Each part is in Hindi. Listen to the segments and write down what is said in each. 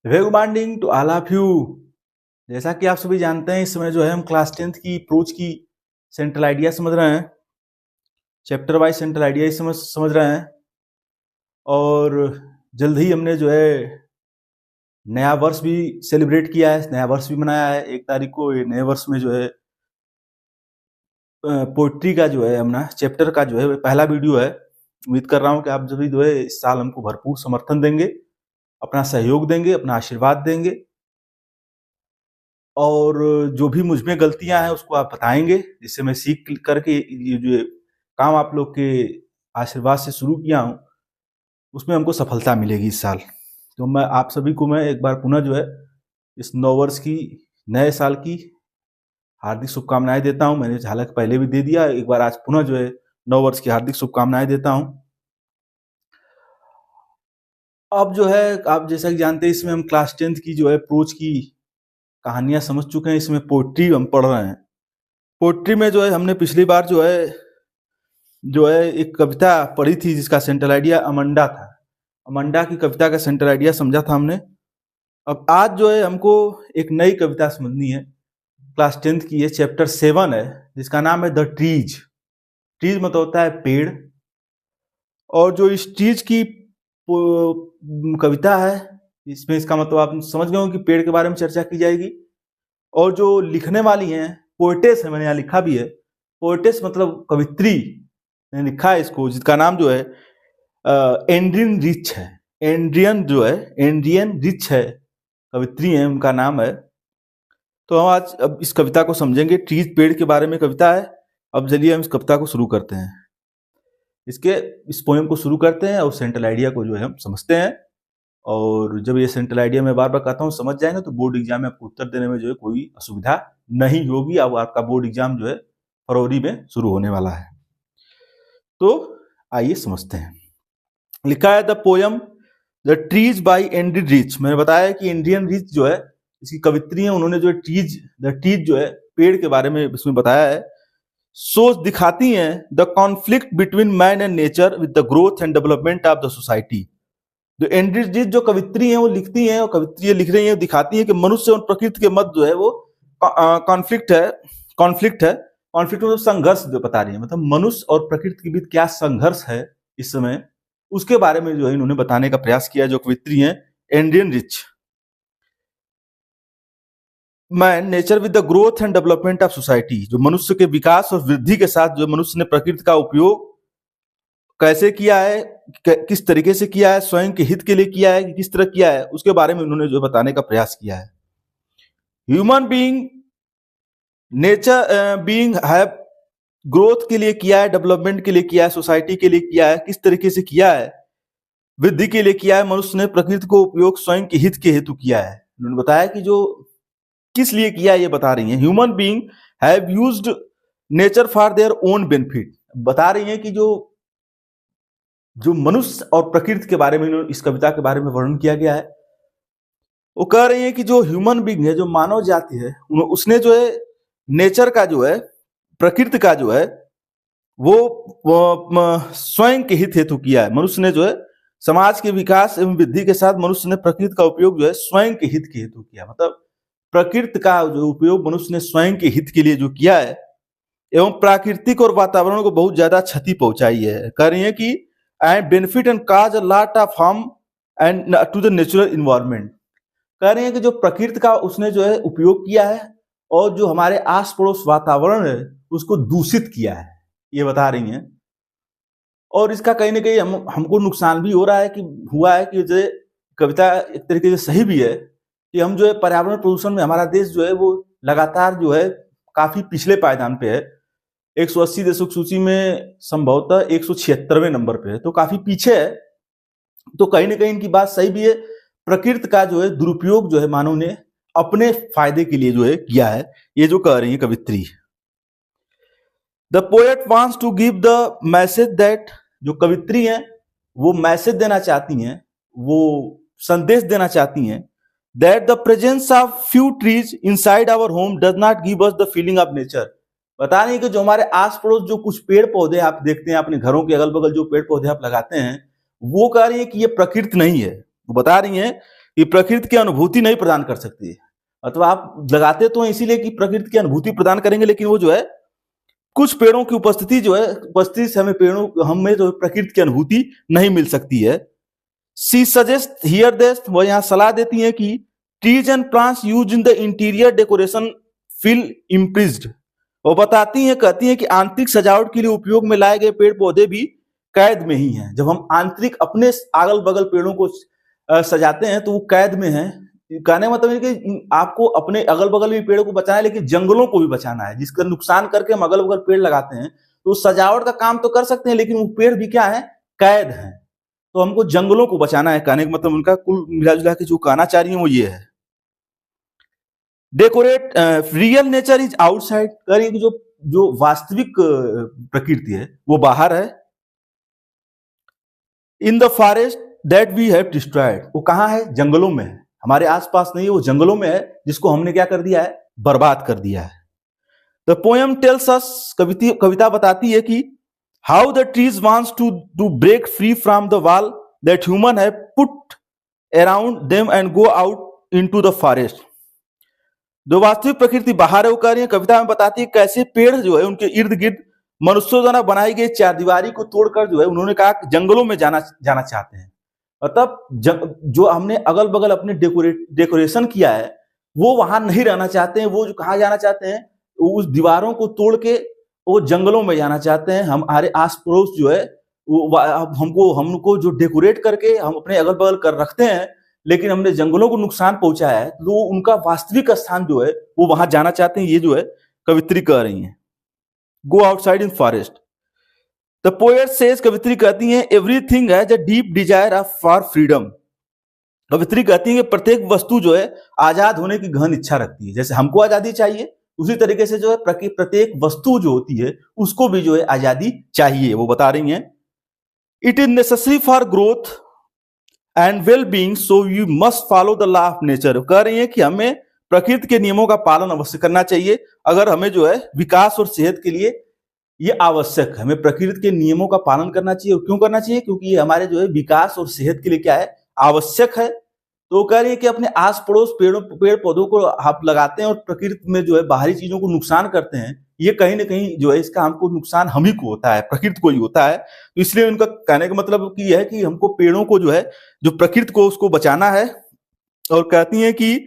Very good morning to all of you. जैसा कि आप सभी जानते हैं, इस समय जो है हम क्लास 10th की अप्रोच की सेंट्रल आइडिया समझ रहे हैं, चैप्टर वाइज सेंट्रल आइडिया समझ रहे हैं। और जल्द ही हमने जो है नया वर्ष भी सेलिब्रेट किया है, नया वर्ष भी मनाया है 1 तारीख को। ये नए वर्ष में जो है पोइट्री का जो है अपना चैप्टर का जो है पहला वीडियो है। उम्मीद कर रहा हूँ कि आप सभी जो है इस साल हमको भरपूर समर्थन देंगे, अपना सहयोग देंगे, अपना आशीर्वाद देंगे, और जो भी मुझ में गलतियां हैं उसको आप बताएंगे, जिससे मैं सीख करके ये जो काम आप लोग के आशीर्वाद से शुरू किया हूँ उसमें हमको सफलता मिलेगी इस साल। तो मैं आप सभी को मैं एक बार पुनः जो है इस नव वर्ष की, नए साल की हार्दिक शुभकामनाएं देता हूं। मैंने हालांकि पहले भी दे दिया, एक बार आज पुनः जो है नव वर्ष की हार्दिक शुभकामनाएं देता हूं। अब जो है आप जैसा कि जानते हैं, इसमें हम क्लास 10th की जो है अप्रोच की कहानियां समझ चुके हैं। इसमें पोइट्री हम पढ़ रहे हैं। पोइट्री में जो है हमने पिछली बार जो है एक कविता पढ़ी थी जिसका सेंट्रल आइडिया अमंडा था। अमंडा की कविता का सेंट्रल आइडिया समझा था हमने। अब आज जो है हमको एक नई कविता समझनी है, क्लास 10th की है, चैप्टर 7 है, जिसका नाम है द ट्रीज। ट्रीज मतलब होता है पेड़। और जो इस ट्रीज की कविता है, इसमें इसका मतलब आप समझ गए हो कि पेड़ के बारे में चर्चा की जाएगी। और जो लिखने वाली हैं पोएटेस है, मैंने यहाँ लिखा भी है, पोएटेस मतलब कवित्री, मैंने लिखा है इसको, जिसका नाम जो है एंड्रियन रिच है। एंड्रियन रिच है, कवित्री है, उनका नाम है। तो हम आज अब इस कविता को समझेंगे। ट्रीज पेड़ के बारे में कविता है। अब चलिए हम इस कविता को शुरू करते हैं, इस पोएम को शुरू करते हैं और सेंट्रल आइडिया को जो है हम समझते हैं। और जब ये सेंट्रल आइडिया मैं बार बार कहता हूँ समझ जाएंगे तो बोर्ड एग्जाम में आपको उत्तर देने में जो है कोई असुविधा नहीं होगी। अब आपका बोर्ड एग्जाम जो है फरवरी में शुरू होने वाला है। तो आइए समझते हैं। लिखा है the poem the trees by Adrienne Rich. मैंने बताया कि एंड्रियन रिच जो है इसकी कवित्री है, उन्होंने जो द ट्रीज जो है पेड़ के बारे में इसमें बताया है। सोच दिखाती हैं the conflict between man and nature with the growth and development of the society. जो एंड्रियन रिच जो कवित्री हैं वो लिखती हैं, और कवित्री लिख रही हैं, दिखाती हैं कि मनुष्य और प्रकृति के मध्य जो है वो कॉन्फ्लिक्ट है। कॉन्फ्लिक्ट मतलब संघर्ष जो बता रही है, मतलब मनुष्य और प्रकृति के बीच क्या संघर्ष है इस समय, उसके बारे में जो है इन्होंने बताने का प्रयास किया। जो कवित्री हैं Adrian rich. Man nature with the growth and development of society. जो मनुष्य के विकास और वृद्धि के साथ जो मनुष्य ने प्रकृति का उपयोग कैसे किया है, किस तरीके से किया है, स्वयं के हित के लिए किया है कि किस तरह किया है, उसके बारे में उन्होंने जो बताने का प्रयास किया है। ह्यूमन बीइंग नेचर बीइंग है, ग्रोथ के लिए किया है, डेवलपमेंट के लिए किया है, सोसाइटी के लिए किया है, किस तरीके से किया है, वृद्धि के लिए किया है। मनुष्य ने प्रकृति को उपयोग स्वयं के हित के हेतु किया है। उन्होंने बताया कि जो किस लिए किया ये बता रही हैं। Human being have used nature for their own benefit. बता रही हैं कि जो मनुष्य और प्रकृति के बारे में इस कविता के बारे में वर्णन किया गया है। वो कह रही हैं कि जो ह्यूमन बीइंग है, जो मानव जाति है, उसने जो है नेचर का जो है, प्रकृति का जो है वो स्वयं के हित हेतु किया है। मनुष्य ने जो है समाज के विकास एवं वृद्धि के साथ मनुष्य ने प्रकृति का उपयोग जो है स्वयं के हित के हेतु किया। मतलब प्रकृति का जो उपयोग मनुष्य ने स्वयं के हित के लिए जो किया है, एवं प्राकृतिक और वातावरण को बहुत ज्यादा क्षति पहुंचाई है। कह रही है कि and benefit and cause a lot of harm and to the natural environment. कह रही है कि जो प्रकृति का उसने जो है उपयोग किया है और जो हमारे आस पड़ोस वातावरण है उसको दूषित किया है, ये बता रही हैं। और इसका कहीं ना कहीं हमको नुकसान भी हो रहा है, कि हुआ है कि जो कविता एक तरीके से सही भी है कि हम जो है पर्यावरण प्रदूषण में हमारा देश जो है वो लगातार जो है काफी पिछले पायदान पे है। 180 देशों की सूची में संभवतः 176वें नंबर पे है, तो काफी पीछे है। तो कहीं ना कहीं इनकी बात सही भी है। प्रकृति का जो है दुरुपयोग जो है मानव ने अपने फायदे के लिए जो है किया है, ये जो कह रही है कवित्री। The poet wants to give the message that, जो कवित्री हैं वो मैसेज देना चाहती हैं, वो संदेश देना चाहती हैं, that the presence of few trees inside our home does not give us the feeling of nature. बता रही है कि जो हमारे आस पड़ोस जो कुछ पेड़ पौधे आप देखते हैं, अपने घरों के अगल बगल जो पेड़ पौधे आप लगाते हैं, वो कह रही है कि ये प्रकृति नहीं है। वो बता रही हैं ये प्रकृति की अनुभूति नहीं प्रदान कर सकती है। अथवा आप लगाते तो इसीलिए कि प्रकृति की अनुभूति प्रदान करेंगे, लेकिन वो जो है कुछ पेड़ों की उपस्थिति जो है, उपस्थिति से हमें जो प्रकृति की अनुभूति नहीं मिल सकती है। शी सजेस्ट हियर दिस, वो यहाँ सलाह देती है कि trees and plants use in the interior decoration feel imprisoned. वो बताती हैं, कहती हैं कि आंतरिक सजावट के लिए उपयोग में लाए गए पेड़ पौधे भी कैद में ही हैं। जब हम आंतरिक अपने अगल बगल पेड़ों को सजाते हैं तो वो कैद में है। कहने का मतलब है कि आपको अपने अगल बगल भी पेड़ों को बचाना है, लेकिन जंगलों को भी बचाना है, जिसका नुकसान करके हम अगल बगल पेड़ लगाते हैं। तो सजावट का काम तो कर सकते हैं, लेकिन वो पेड़ भी क्या है, कैद है। तो हमको जंगलों को बचाना है। कहने का मतलब उनका कुल मिला जुला के जो कहना चाह रही है वो ये है। Decorate real nature is outside, कह रही है कि जो वास्तविक प्रकृति है वो बाहर है। In the forest that we have destroyed, वो कहाँ है, जंगलों में है, हमारे आसपास नहीं है, वो जंगलों में है, जिसको हमने क्या कर दिया है, बर्बाद कर दिया है। द पोएम टेल्स अस, कविता बताती है कि how the trees wants to break free from the wall that human have put around them and go out into the forest. जो वास्तविक प्रकृति बाहर है, वो कह रही है, कविता में बताती है कैसे पेड़ जो है उनके इर्द गिर्द मनुष्यों द्वारा बनाई गई चारदीवारी को तोड़कर जो है उन्होंने कहा जंगलों में जाना चाहते हैं। मतलब जो हमने अगल बगल अपने डेकोरेशन किया है वो वहां नहीं रहना चाहते हैं। वो जो कहाँ जाना चाहते हैं, उस दीवारों को तोड़ के वो जंगलों में जाना चाहते हैं। हमारे आस पड़ोस जो है वो हमको जो डेकोरेट करके हम अपने अगल बगल कर रखते हैं, लेकिन हमने जंगलों को नुकसान पहुंचाया है, तो उनका वास्तविक स्थान जो है वो वहां जाना चाहते हैं। ये जो है कवित्री कह रही है, go outside in forest. The poet says, कवित्री कहती है, everything has a deep desire of for freedom. कवित्री कहती है कि प्रत्येक वस्तु जो है आजाद होने की गहन इच्छा रखती है। जैसे हमको आजादी चाहिए, उसी तरीके से जो है प्रत्येक वस्तु जो होती है उसको भी जो है आजादी चाहिए। वो बता रही हैं, it is necessary for growth and well being so you must follow the law of nature. कह रही है कि हमें प्रकृति के नियमों का पालन अवश्य करना चाहिए। अगर हमें जो है विकास और सेहत के लिए ये आवश्यक है, हमें प्रकृति के नियमों का पालन करना चाहिए। क्यों करना चाहिए? क्योंकि ये हमारे जो है विकास और सेहत के लिए क्या है, आवश्यक है। तो कह रही है कि अपने आस पड़ोस पेड़ पौधों को आप लगाते हैं और प्रकृति में जो है बाहरी चीजों को नुकसान करते हैं, ये कहीं ना कहीं जो है इसका हमको नुकसान हम ही को होता है, प्रकृति को ही होता है। तो इसलिए उनका कहने का मतलब कि यह है कि हमको पेड़ों को जो है, जो प्रकृति को, उसको बचाना है। और कहती है कि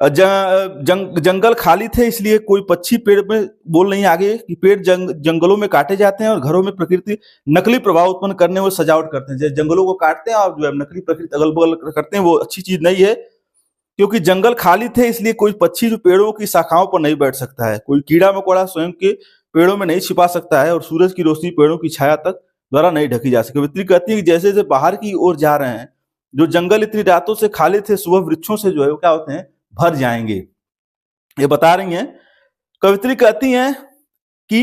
जंगल खाली थे इसलिए कोई पक्षी पेड़ में बोल नहीं आगे कि पेड़ जंगलों में काटे जाते हैं और घरों में प्रकृति नकली प्रभाव उत्पन्न करने में सजावट करते हैं। जैसे जंगलों को काटते हैं और जो है नकली प्रकृति अगल बगल करते हैं, वो अच्छी चीज नहीं है। क्योंकि जंगल खाली थे इसलिए कोई पक्षी जो पेड़ों की शाखाओं पर नहीं बैठ सकता है, कोई कीड़ा मकोड़ा स्वयं के पेड़ों में नहीं छिपा सकता है, और सूरज की रोशनी पेड़ों की छाया तक द्वारा नहीं ढकी जा सकती। कवित्री कहती है कि जैसे जैसे बाहर की ओर जा रहे हैं, जो जंगल इतनी रातों से खाली थे, सुबह वृक्षों से जो है वो क्या होते हैं, भर जाएंगे। ये बता रही हैं। कवित्री कहती हैं कि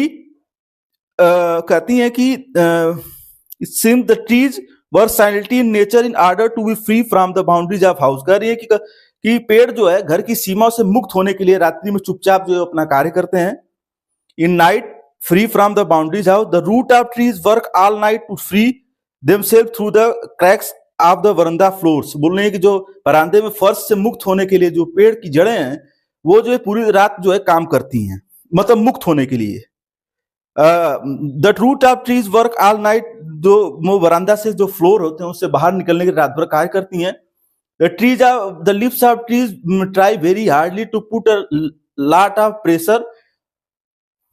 it seems the trees were silently in nature in order to be free from the boundaries of house। कह रही है कि पेड़ जो है घर की सीमा से मुक्त होने के लिए रात्रि में चुपचाप जो है अपना कार्य करते हैं। In night free from the boundaries house, the root of trees work all night to free themselves through the cracks of the verandah floors. बोल रहे हैं कि जो बरामदे में फर्श से मुक्त होने के लिए जो पेड़ की जड़ें हैं वो जो है पूरी रात जो है काम करती हैं, मतलब मुक्त होने के लिए। The root of trees work all night, जो बरामदा से जो फ्लोर होते हैं उससे बाहर निकलने के लिए रात भर कार्य करती हैं। The leaves of trees try very hardly to put a lot of pressure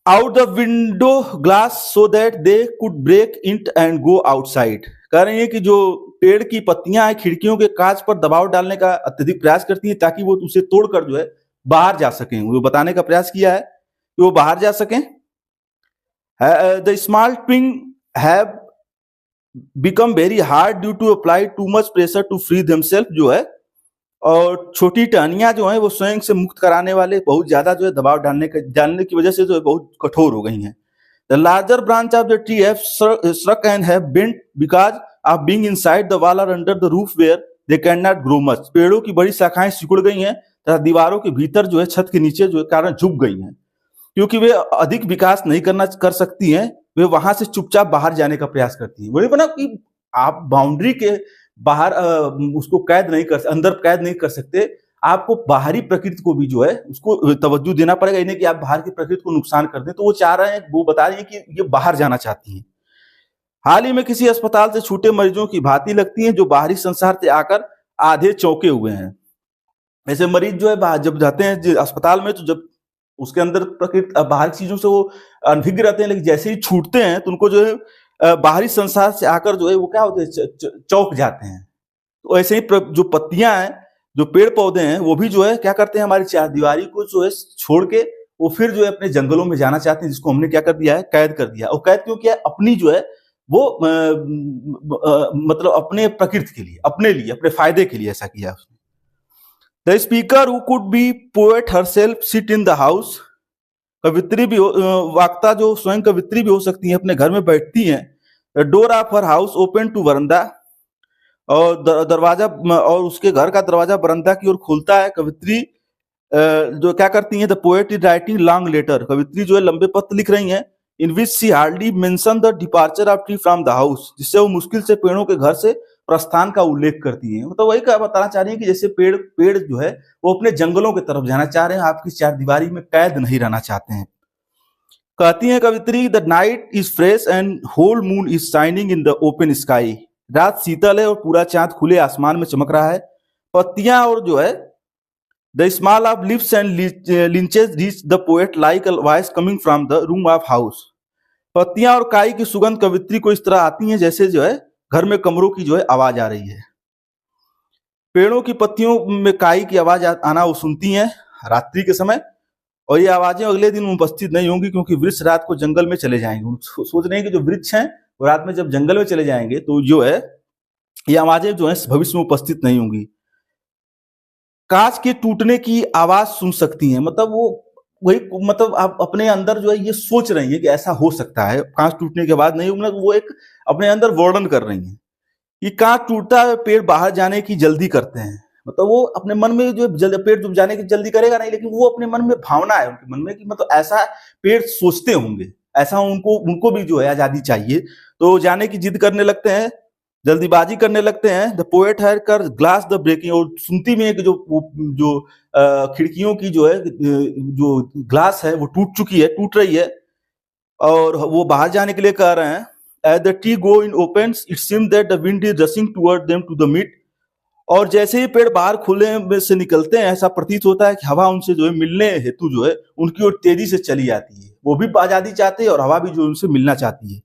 out the window glass so that they could break it and go outside. कह रही है कि जो पेड़ की पत्तियां हैं खिड़कियों के कांच पर दबाव डालने का अत्यधिक प्रयास करती हैं ताकि वो उसे तोड़कर जो है बाहर जा सकें। वो बताने का प्रयास किया है कि वो बाहर जा सकें। The small twig have become very hard due to apply too much pressure to free themselves, जो है, और छोटी टहनियां जो हैं वो स्वयं से मुक्त कराने वाले बहुत ज्यादा जो है दबाव डालने की वजह से जो है बहुत कठोर हो गई हैं। The larger branch of the tree have struck and have bent because of being inside the wall or under the roof where they cannot grow much। पेड़ों की बड़ी शाखाएं सिकुड़ गई हैं तथा दीवारों के भीतर जो है छत के नीचे जो है कारण झुक गई हैं, क्योंकि वे अधिक विकास नहीं कर सकती हैं। वे वहां से चुपचाप बाहर जाने का प्रयास करती हैं। बोले ना कि आप बाउंड्री के बाहर उसको कैद नहीं कर, अंदर कैद नहीं कर सकते। आपको बाहरी प्रकृति को भी जो है उसको तवज्जो देना पड़ेगा, इन्हें कि आप बाहर की प्रकृति को नुकसान कर दें। तो वो चाह रहे हैं, वो बता रही है कि ये बाहर जाना चाहती हैं। हाल ही में किसी अस्पताल से छूटे मरीजों की भांति लगती हैं, जो बाहरी संसार से आकर आधे चौंके हुए हैं। ऐसे मरीज जो है जब जाते हैं अस्पताल में, तो जब उसके अंदर प्रकृति बाहर की चीजों से वो अनभिज्ञ रहते हैं, लेकिन जैसे ही छूटते हैं तो उनको जो है बाहरी संसार से आकर जो है वो क्या होते हैं, चौंक जाते हैं। तो ऐसे ही जो पत्तियां हैं, जो पेड़ पौधे हैं, वो भी जो है क्या करते हैं, हमारी चारदीवारी को जो है छोड़ के वो फिर जो है अपने जंगलों में जाना चाहते हैं, जिसको हमने क्या कर दिया है, कैद कर दिया। और कैद क्यों किया? अपनी जो है वो मतलब अपने प्रकृति के लिए, अपने लिए, अपने फायदे के लिए ऐसा किया उसने। The speaker who could be poet herself sit in the house, कवित्री भी वक्ता जो स्वयं कवित्री भी हो सकती है, अपने घर में बैठती हैं। Door of her house open to verandah, और दरवाजा और उसके घर का दरवाजा बरंदा की ओर खुलता है। कवित्री जो क्या करती हैं, the poet is writing long letter, कवित्री जो है लंबे पत्र लिख रही हैं। In which she hardly mention the departure of tree from the house, जिससे वो मुश्किल से पेड़ों के घर से प्रस्थान का उल्लेख करती हैं। मतलब वही क्या बताना चाह रही है कि जैसे पेड़ जो है वो अपने जंगलों की तरफ जाना चाह रहे हैं, आपकी चारदीवारी में कैद नहीं रहना चाहते हैं। कहती हैं कवित्री, the night is fresh and whole moon is shining in the open sky, रात शीतल है और पूरा चांद खुले आसमान में चमक रहा है। पत्तियां और जो है the small of lips and lichens reach the poet like a voice coming from the room of house, पत्तियां और काई की सुगंध कवित्री को इस तरह आती हैं जैसे जो है घर में कमरों की जो है आवाज आ रही है। पेड़ों की पत्तियों में काई की आवाज आना वो सुनती हैं रात्रि के समय, और ये आवाजें अगले दिन उपस्थित नहीं होंगी, क्योंकि वृक्ष रात को जंगल में चले जाएंगे। सोच रहे हैं कि जो वृक्ष हैं वो रात में जब जंगल में चले जाएंगे तो जो है ये आवाजें जो है भविष्य में उपस्थित नहीं होंगी। कांच के टूटने की आवाज सुन सकती हैं, मतलब वो वही, मतलब आप अपने अंदर जो है ये सोच रही है कि ऐसा हो सकता है, कांच टूटने के बाद नहीं, मतलब वो एक अपने अंदर वर्णन कर रही है कि कांच टूटता है, पेड़ बाहर जाने की जल्दी करते हैं। मतलब वो अपने मन में जो पेड़ डूब जाने की जल्दी करेगा नहीं, लेकिन वो अपने मन में भावना है उनके मन में कि मतलब ऐसा पेड़ सोचते होंगे, ऐसा उनको भी जो है आजादी चाहिए, तो जाने की जिद करने लगते हैं, जल्दीबाजी करने लगते हैं। द पोएट हैड कर ग्लास द ब्रेकिंग, और सुनती में जो खिड़कियों की जो है जो ग्लास है वो टूट रही है, और वो बाहर जाने के लिए कह रहे हैं। As the tree go in opens, it seems that the wind is rushing toward them to the meet, और जैसे ही पेड़ बाहर खुले में से निकलते हैं, ऐसा प्रतीत होता है कि हवा उनसे जो है मिलने हेतु जो है उनकी ओर तेजी से चली आती है। वो भी आजादी चाहते हैं और हवा भी जो उनसे मिलना चाहती है।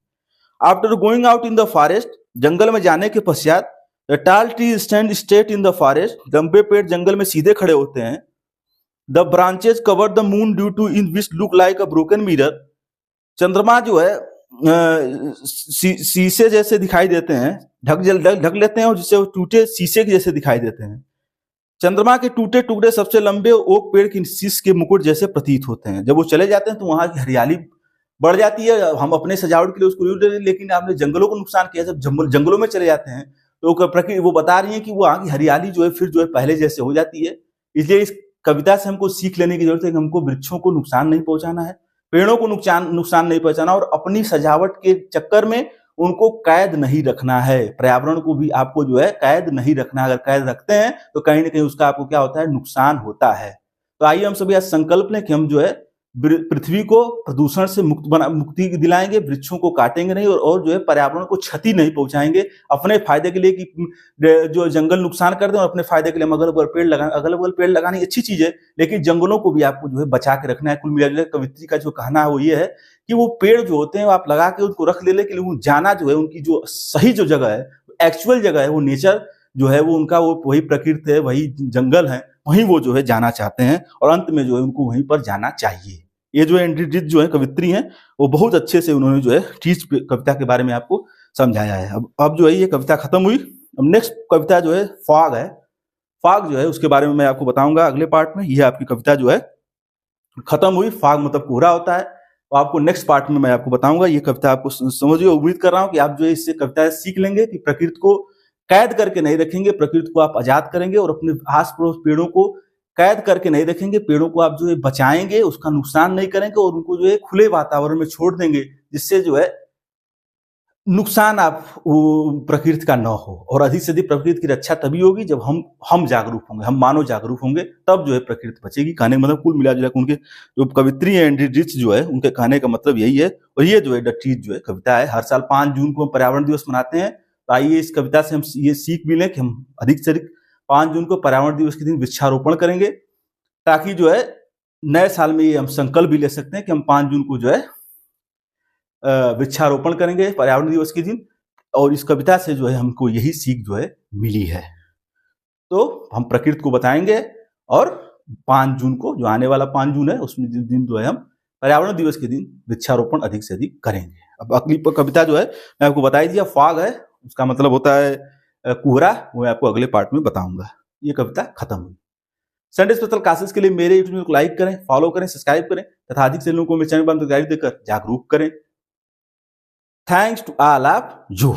After going out in the forest, जंगल में जाने के पश्चात, the tall tree stand straight in the forest, लंबे पेड़ जंगल में सीधे खड़े होते हैं। The branches cover the moon due to in which look like a broken mirror, चंद्रमा जो है शीशे जैसे दिखाई देते हैं, ढक लेते हैं, और जिससे वो टूटे शीशे के जैसे दिखाई देते हैं। चंद्रमा के टूटे टुकड़े सबसे लंबे ओक पेड़ की शीश के मुकुट जैसे प्रतीत होते हैं। जब वो चले जाते हैं तो वहां की हरियाली बढ़ जाती है, हम अपने सजावट के लिए उसको यूज करते, लेकिन आपने जंगलों को नुकसान किया। जब जंगलों में चले जाते हैं तो प्रकृति वो बता रही है कि वहां की हरियाली जो है फिर जो है पहले जैसे हो जाती है। इसलिए इस कविता से हमको सीख लेने की जरूरत है कि हमको वृक्षों को नुकसान नहीं पहुंचाना है, पेड़ों को नुकसान नहीं पहुंचाना, और अपनी सजावट के चक्कर में उनको कैद नहीं रखना है। पर्यावरण को भी आपको जो है कैद नहीं रखना, अगर कैद रखते हैं तो कहीं ना कहीं उसका आपको क्या होता है, नुकसान होता है। तो आइए हम सभी आज संकल्प लें कि हम जो है पृथ्वी को प्रदूषण से मुक्ति दिलाएंगे, वृक्षों को काटेंगे नहीं, और जो है पर्यावरण को क्षति नहीं पहुंचाएंगे अपने फायदे के लिए, कि जो जंगल नुकसान कर दें और अपने फायदे के लिए अगल बगल पेड़ लगाएं। अगल बगल पेड़ लगानी अच्छी चीज है, लेकिन जंगलों को भी आपको जो है बचा के रखना है। कुल मिलाकर कवित्री का जो कहना है वो ये है कि वो पेड़ जो होते हैं आप लगा के उनको रख ले, लेकिन जाना जो है उनकी जो सही जो जगह है, एक्चुअल जगह है, वो नेचर जो है वो उनका वो वही प्रकृति है, वही जंगल है, वहीं वो जो है जाना चाहते हैं, और अंत में जो है उनको वहीं पर जाना चाहिए। ये जो है जो है कवित्री हैं वो बहुत अच्छे से उन्होंने जो है टीच कविता के बारे में आपको समझाया है। अब जो है ये कविता खत्म हुई। अब नेक्स्ट कविता जो है फॉग है। फॉग जो है उसके बारे में मैं आपको बताऊंगा अगले पार्ट में। यह आपकी कविता जो है खत्म हुई। फॉग मतलब कोहरा होता है, तो आपको नेक्स्ट पार्ट में मैं आपको बताऊंगा। ये कविता आपको समझिए, उम्मीद कर रहा हूँ कि आप जो है इससे कविता सीख लेंगे कि प्रकृति को कैद करके नहीं रखेंगे, प्रकृति को आप आजाद करेंगे, और अपने आस पड़ोस पेड़ों को कैद करके नहीं रखेंगे, पेड़ों को आप जो है बचाएंगे, उसका नुकसान नहीं करेंगे, और उनको जो है खुले वातावरण में छोड़ देंगे, जिससे जो है नुकसान आप वो प्रकृति का न हो, और अधिक से अधिक प्रकृति की रक्षा तभी होगी जब हम जागरूक होंगे, हम मानव जागरूक होंगे, तब जो है प्रकृति बचेगी। कहने का मतलब कुल मिला जुला के उनके जो कवित्री एंड्री रिच जो है उनके कहने का मतलब यही है। और ये जो है द ट्रीज जो है कविता है, हर साल 5 जून को हम पर्यावरण दिवस मनाते हैं। तो आइए इस कविता से हम ये सीख भी लें कि हम अधिक से अधिक 5 जून को पर्यावरण दिवस के दिन वृक्षारोपण करेंगे, ताकि जो है नए साल में ये हम संकल्प भी ले सकते हैं कि हम 5 जून को जो है वृक्षारोपण करेंगे पर्यावरण दिवस के दिन। और इस कविता से जो है हमको यही सीख जो है मिली है। तो हम प्रकृति को बताएंगे, और 5 जून को, जो आने वाला 5 जून है, उसमें दिन जो है हम पर्यावरण दिवस के दिन वृक्षारोपण अधिक से अधिक करेंगे। अब अगली कविता जो है मैं आपको बता ही दिया, फॉग है, उसका मतलब होता है कोहरा, वो मैं आपको अगले पार्ट में बताऊंगा। ये कविता खत्म हुई। संडे स्पेशल क्लासेस के लिए मेरे यूट्यूब चैनल को लाइक करें, फॉलो करें, सब्सक्राइब करें तथा अधिक से लोगों को मेरे चैनल पर जानकारी देकर जागरूक करें। Thanks to all of you.